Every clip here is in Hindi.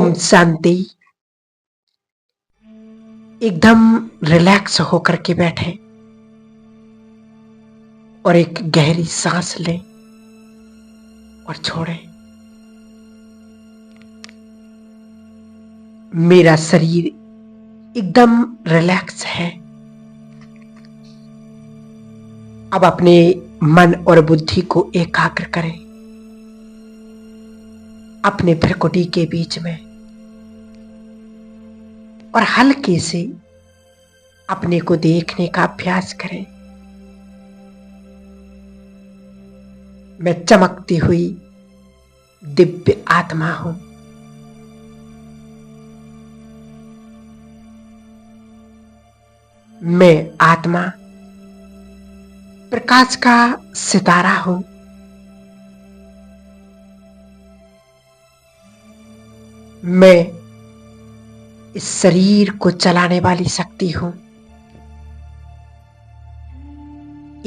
ओम शांति। एकदम रिलैक्स होकर के बैठे और एक गहरी सांस लें और छोड़ें। मेरा शरीर एकदम रिलैक्स है। अब अपने मन और बुद्धि को एकाग्र करें अपने भ्रुकुटी के बीच में और हल्के से अपने को देखने का अभ्यास करें। मैं चमकती हुई दिव्य आत्मा हूं। मैं आत्मा प्रकाश का सितारा हूं। मैं इस शरीर को चलाने वाली शक्ति हूं।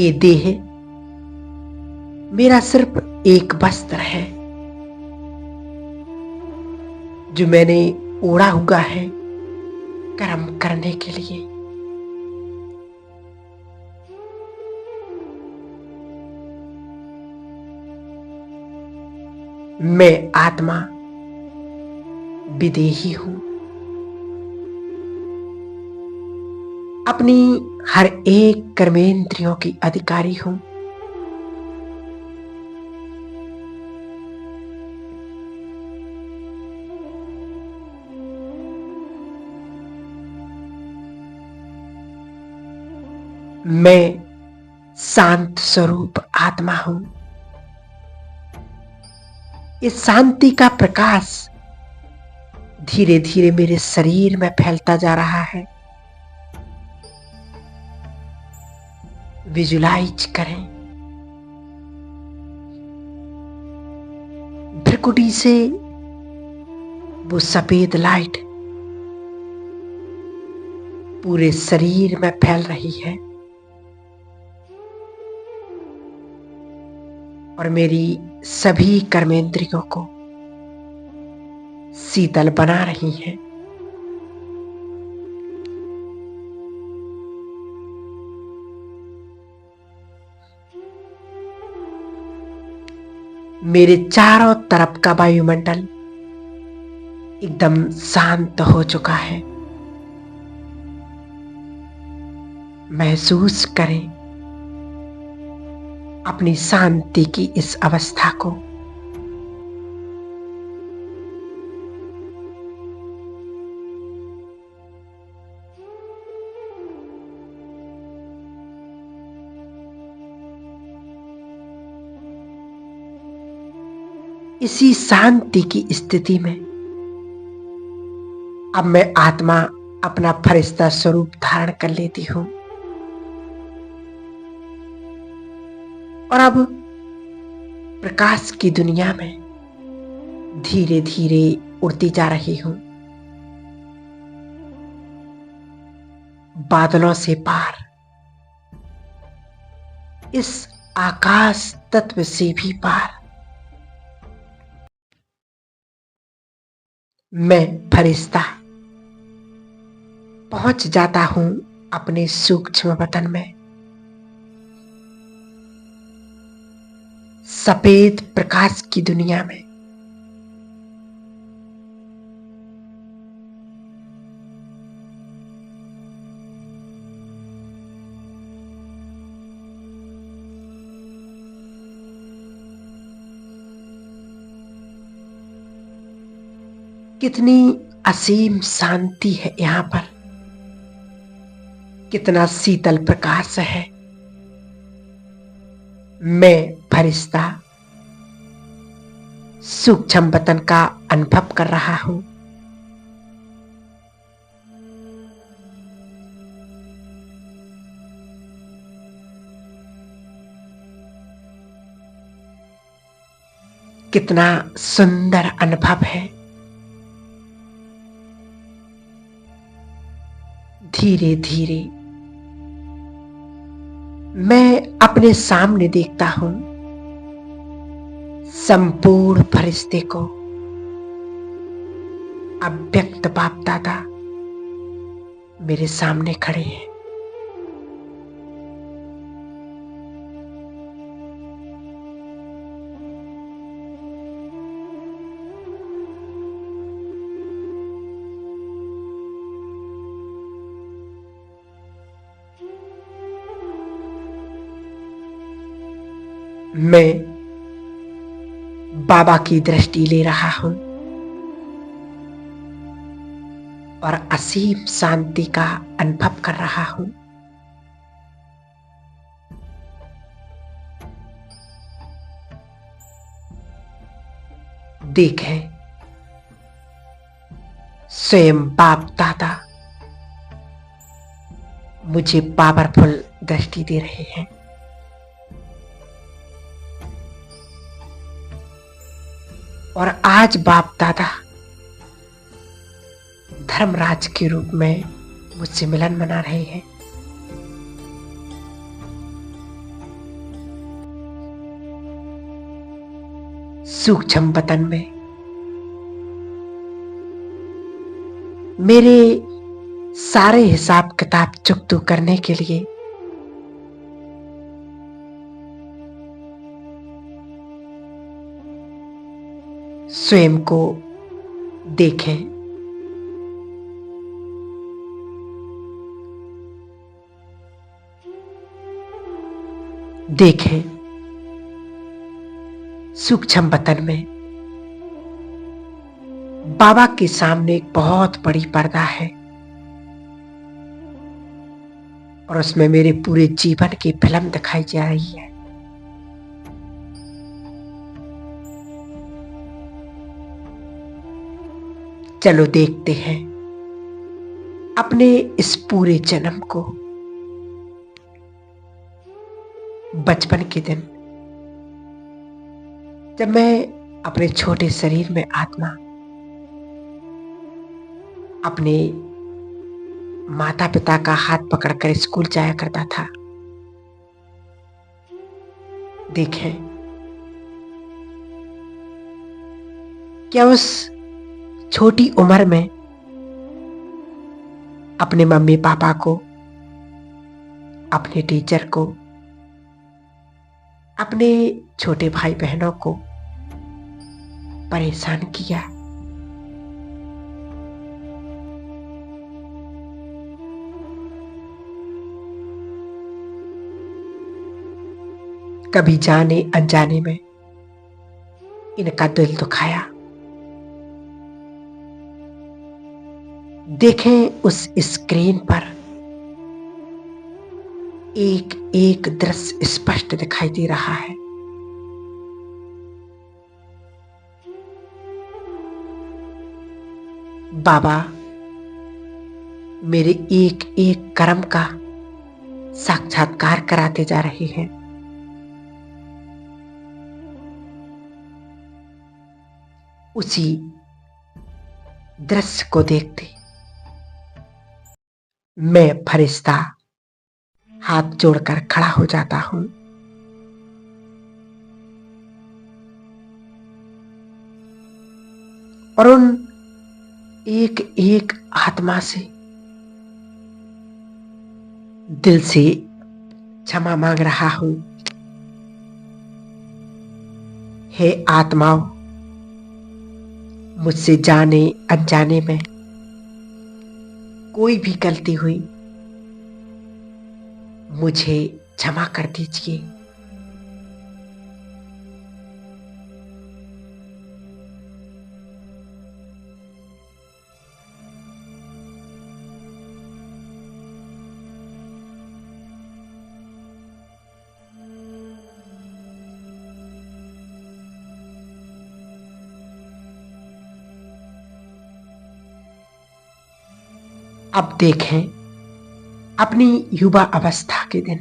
ये देह मेरा सिर्फ एक वस्त्र है जो मैंने ओढ़ा हुआ है कर्म करने के लिए। मैं आत्मा विदेही हूं। अपनी हर एक कर्मेंद्रियों की अधिकारी हूं। मैं शांत स्वरूप आत्मा हूं। इस शांति का प्रकाश धीरे धीरे मेरे शरीर में फैलता जा रहा है। विजुलाइज करें। भ्रुकुटी से वो सफेद लाइट पूरे शरीर में फैल रही है और मेरी सभी कर्मेंद्रियों को शीतल बना रही है। मेरे चारों तरफ का वायुमंडल एकदम शांत हो चुका है। महसूस करें अपनी शांति की इस अवस्था को। इसी शांति की स्थिति में अब मैं आत्मा अपना फरिश्ता स्वरूप धारण कर लेती हूं और अब प्रकाश की दुनिया में धीरे धीरे उड़ती जा रही हूं। बादलों से पार, इस आकाश तत्व से भी पार मैं फरिश्ता पहुंच जाता हूं अपने सूक्ष्म वतन में। सफेद प्रकाश की दुनिया में कितनी असीम शांति है यहां पर। कितना शीतल प्रकाश है। मैं फरिश्ता सूक्ष्म वतन का अनुभव कर रहा हूं। कितना सुंदर अनुभव है। धीरे धीरे मैं अपने सामने देखता हूं संपूर्ण फरिश्ते को अव्यक्त बाप दादा मेरे सामने खड़े हैं। मैं बाबा की दृष्टि ले रहा हूं और असीम शांति का अनुभव कर रहा हूं। देखें, स्वयं बाप दादा मुझे पावरफुल दृष्टि दे रहे हैं। और आज बाप दादा धर्मराज के रूप में मुझसे मिलन मना रहे हैं। सूक्ष्म वतन में मेरे सारे हिसाब किताब चुकता करने के लिए स्वयं को देखें। देखें, सूक्ष्म वतन में बाबा के सामने एक बहुत बड़ी पर्दा है और उसमें मेरे पूरे जीवन की फिल्म दिखाई जा रही है। चलो देखते हैं अपने इस पूरे जन्म को। बचपन के दिन जब मैं अपने छोटे शरीर में आत्मा अपने माता पिता का हाथ पकड़कर स्कूल जाया करता था। देखें, क्या उस छोटी उम्र में अपने मम्मी पापा को, अपने टीचर को, अपने छोटे भाई बहनों को परेशान किया? कभी जाने अनजाने में इनका दिल दुखाया? देखें, उस स्क्रीन पर एक एक दृश्य स्पष्ट दिखाई दे रहा है। बाबा मेरे एक एक कर्म का साक्षात्कार कराते जा रहे हैं। उसी दृश्य को देखते मैं फरिश्ता हाथ जोड़कर खड़ा हो जाता हूं। और उन एक एक आत्मा से दिल से क्षमा मांग रहा हूं। हे आत्माओं, मुझसे जाने अनजाने में कोई भी गलती हुई, मुझे क्षमा कर दीजिए। अब देखें अपनी युवा अवस्था के दिन,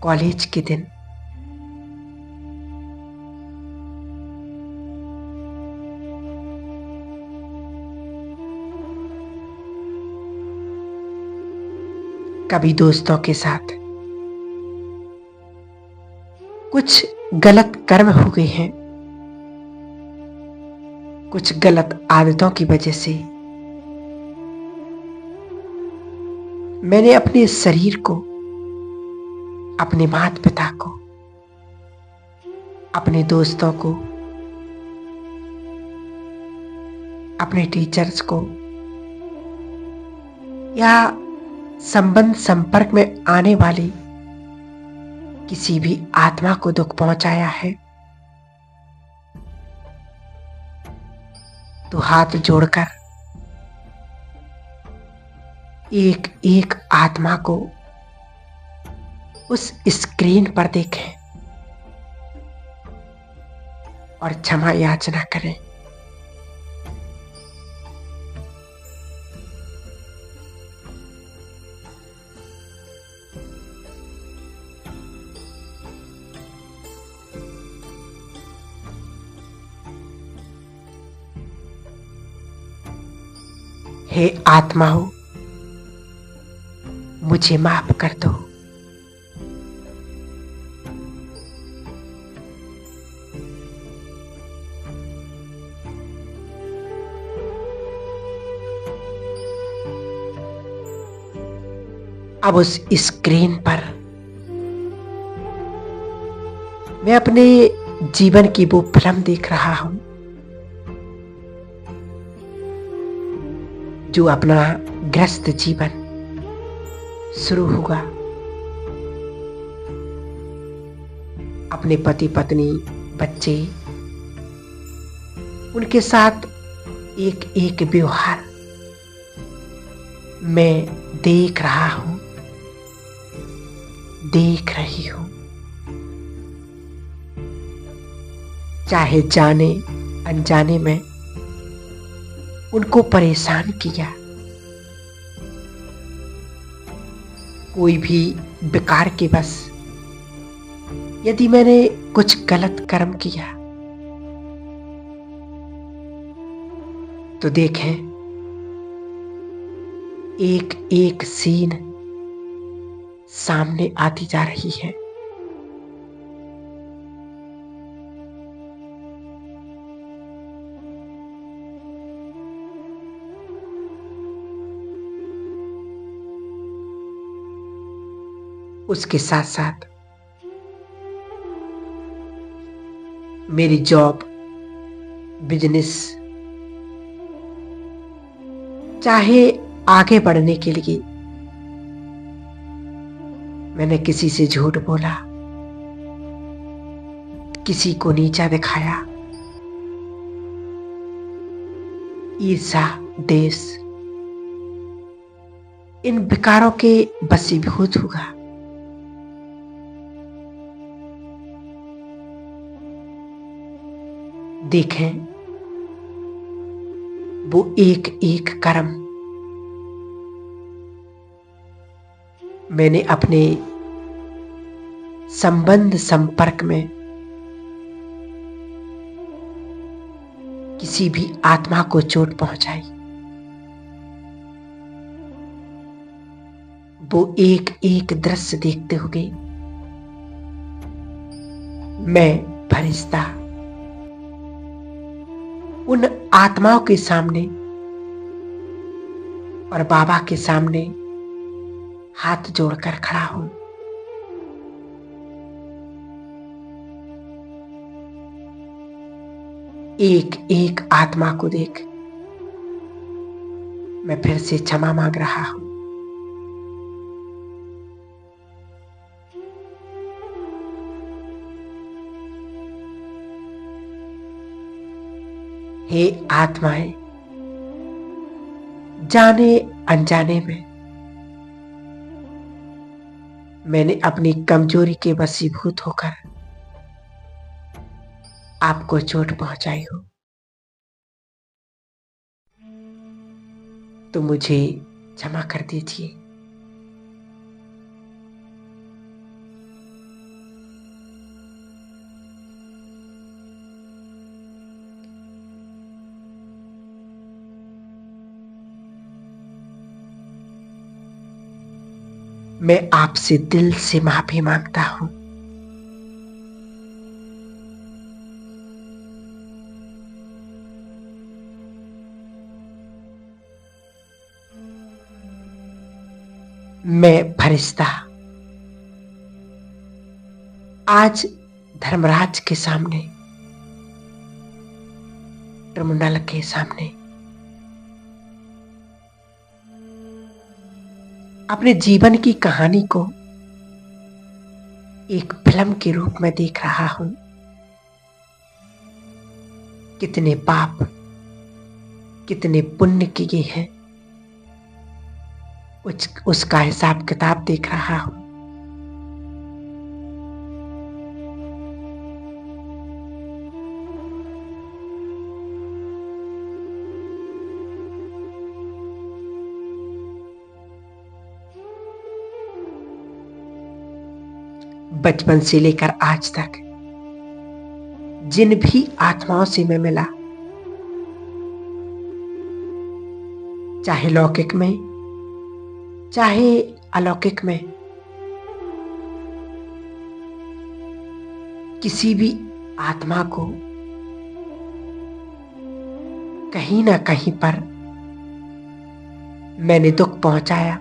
कॉलेज के दिन, कभी दोस्तों के साथ कुछ गलत कर्म हो गए हैं, कुछ गलत आदतों की वजह से मैंने अपने शरीर को, अपने माता पिता को, अपने दोस्तों को, अपने टीचर्स को या संबंध संपर्क में आने वाली किसी भी आत्मा को दुख पहुंचाया है, तो हाथ जोड़कर एक एक आत्मा को उस स्क्रीन पर देखें और क्षमा याचना करें। हे आत्माओं, मुझे माफ कर दो। अब उस स्क्रीन पर मैं अपने जीवन की वो फिल्म देख रहा हूं जो अपना ग्रस्त जीवन शुरू हुआ अपने पति पत्नी बच्चे उनके साथ एक एक व्यवहार मैं देख रहा हूं, देख रही हूं। चाहे जाने अनजाने में उनको परेशान किया, कोई भी बेकार के बस यदि मैंने कुछ गलत कर्म किया तो देखें एक एक सीन सामने आती जा रही है। उसके साथ साथ मेरी जॉब, बिजनेस, चाहे आगे बढ़ने के लिए मैंने किसी से झूठ बोला, किसी को नीचा दिखाया, ईर्ष्या, देश, इन विकारों के वशीभूत हुआ। देखें वो एक एक कर्म मैंने अपने संबंध संपर्क में किसी भी आत्मा को चोट पहुंचाई। वो एक एक दृश्य देखते हुए मैं फरिश्ता उन आत्माओं के सामने और बाबा के सामने हाथ जोड़कर खड़ा हूं। एक एक आत्मा को देख मैं फिर से क्षमा मांग रहा हूं। हे आत्माएं, जाने अनजाने में मैंने अपनी कमजोरी के वशीभूत होकर आपको चोट पहुंचाई हो, तो मुझे क्षमा कर दीजिए। मैं आपसे दिल से माफी मांगता हूं। मैं फरिश्ता आज धर्मराज के सामने, ट्रिब्यूनल के सामने अपने जीवन की कहानी को एक फिल्म के रूप में देख रहा हूं। कितने पाप, कितने पुण्य किए हैं, उसका हिसाब किताब देख रहा हूं। बचपन से लेकर आज तक जिन भी आत्माओं से मैं मिला, चाहे लौकिक में चाहे अलौकिक में, किसी भी आत्मा को कहीं ना कहीं पर मैंने दुख पहुंचाया,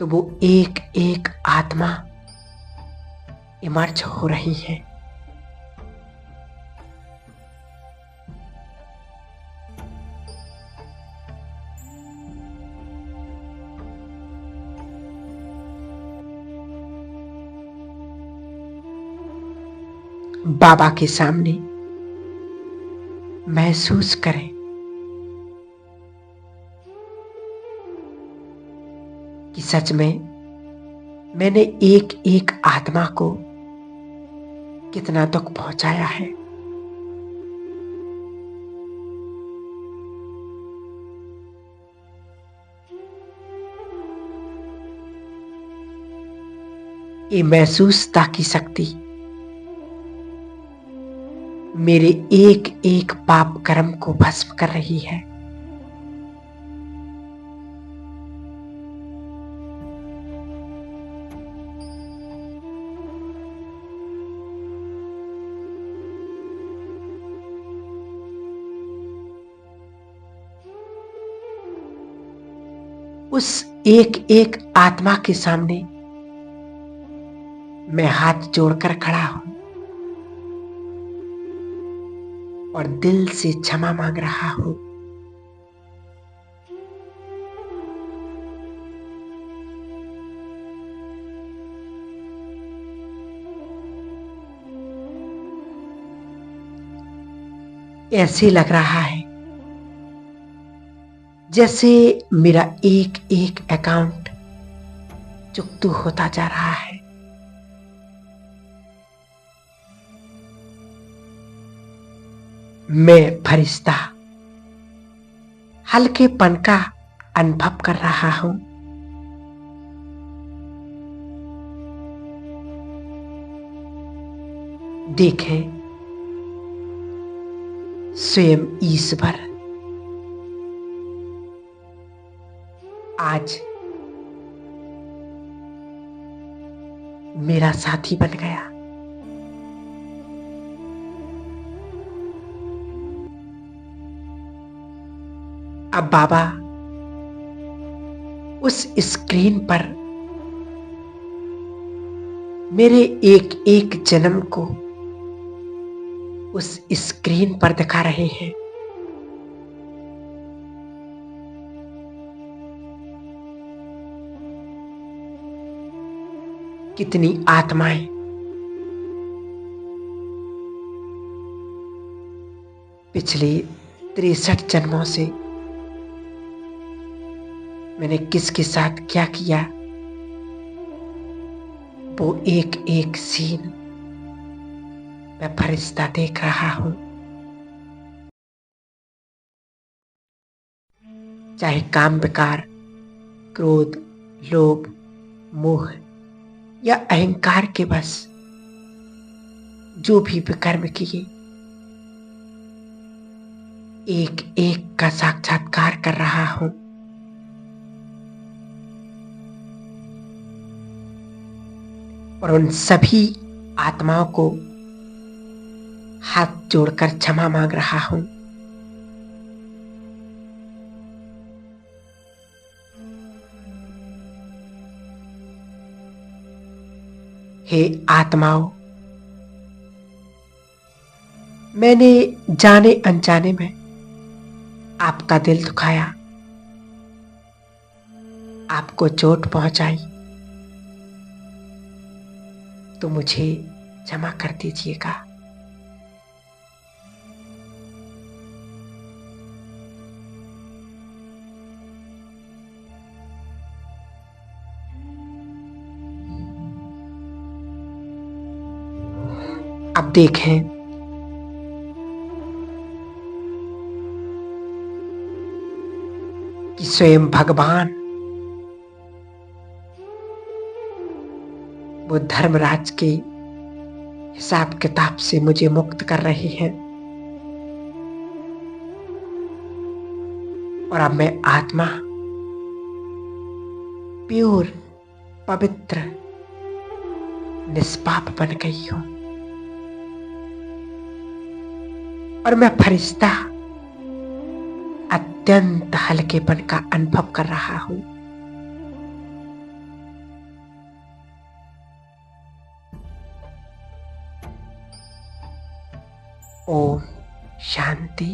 तो वो एक एक आत्मा इमर्ज हो रही है। बाबा के सामने महसूस करें कि सच में मैंने एक एक आत्मा को कितना दुख पहुंचाया है। ये महसूसता की शक्ति मेरे एक एक पाप कर्म को भस्म कर रही है। उस एक एक आत्मा के सामने मैं हाथ जोड़कर खड़ा हूं और दिल से क्षमा मांग रहा हूं। ऐसे लग रहा है जैसे मेरा एक एक अकाउंट चुकतू होता जा रहा है। मैं फरिश्ता हल्केपन का अनुभव कर रहा हूं। देखें, स्वयं ईश्वर आज मेरा साथी बन गया। अब बाबा उस स्क्रीन पर मेरे एक एक जन्म को उस स्क्रीन पर दिखा रहे हैं। कितनी आत्माएं पिछले 63 जन्मों से मैंने किसके साथ क्या किया, वो एक एक सीन मैं फरिश्ता देख रहा हूं। चाहे काम, विकार, क्रोध, लोभ, मोह या अहंकार के बस जो भी विकर्म किए, एक एक का साक्षात्कार कर रहा हूं। और उन सभी आत्माओं को हाथ जोड़कर क्षमा मांग रहा हूं। हे आत्माओं, मैंने जाने अनजाने में आपका दिल दुखाया, आपको चोट पहुंचाई, तो मुझे क्षमा कर दीजिएगा। अब देखें, कि स्वयं भगवान वो धर्मराज के हिसाब किताब से मुझे मुक्त कर रहे हैं, और अब मैं आत्मा प्योर, पवित्र, निष्पाप बन गई हूं, और मैं फरिश्ता अत्यंत हल्केपन का अनुभव कर रहा हूं। ओम शांति।